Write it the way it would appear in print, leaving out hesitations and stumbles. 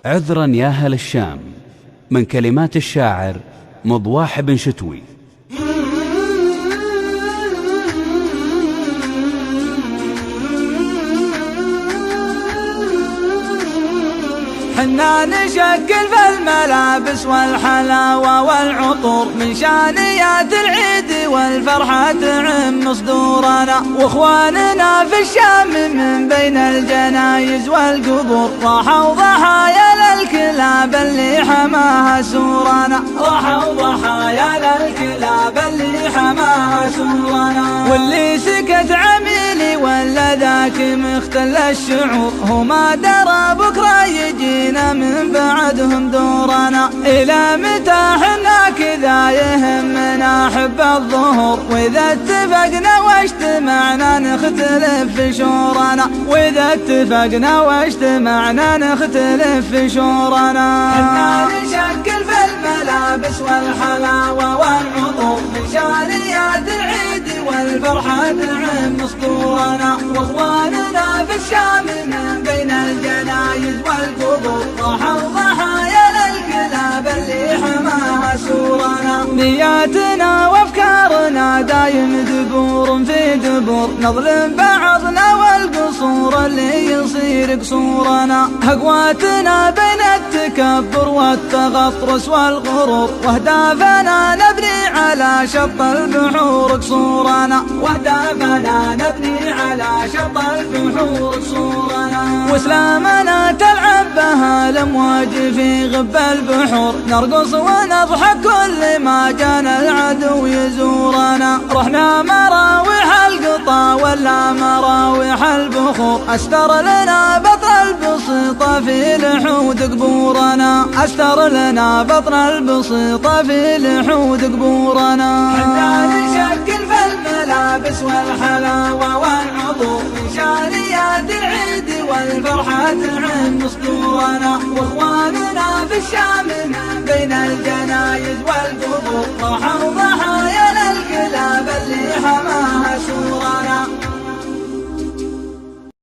عذرا يا أهل الشام، من كلمات الشاعر مضواح بن شتوي. حنا نشكل في الملابس والحلاوة والعطور من شانيات العيد والفرحة تعم صدورنا، واخواننا في الشام من بين الجنايز والقبور راحوا ضحايا للكلاب اللي حماها سورنا، راحوا ضحايا للكلاب اللي حماها سورنا. واللي سكت عميلي ولا ذاك مختل الشعور، هو ما درى بكره يجينا من بعدهم دورنا. إلى متى حنا كذا يهمنا حب الظهور، وإذا اتفقنا واجتمعنا نختلف في شورنا، وإذا اتفقنا واجتمعنا نختلف في شورنا. حنا نشكل في الملابس والحلاوة والعطور من شانيات العيد والفرحة تعم صدورنا، واخواننا في الشام من بين الجنايز والقبور راحوا ضحايا للكلاب اللي حماها سورنا. نياتنا وافكارنا دايم دبور في دبور، نظلم بعضنا والقصور اللي يصير قصورنا. هقواتنا بين التكبر والتغطرس والغرور، واهدافنا نبني على شط البحور قصورنا، واهدافنا نبني على شط البحور قصورنا. واسلامنا تلعب بها الامواج في غب البحور، نرقص ونضحك كل ما كان العدو يزورنا. رحنا مراوح القطا ولا مراوح البخور، استر لنا بطن البسيطة في لحود قبورنا، استر لنا بطن البسيطة في لحود قبورنا. حنا نشكل في الملابس والحلاوة والعطور من شانيات العيد والفرحة تعم صدورنا، واخواننا في الشام من بين الجنايز والقبور راحوا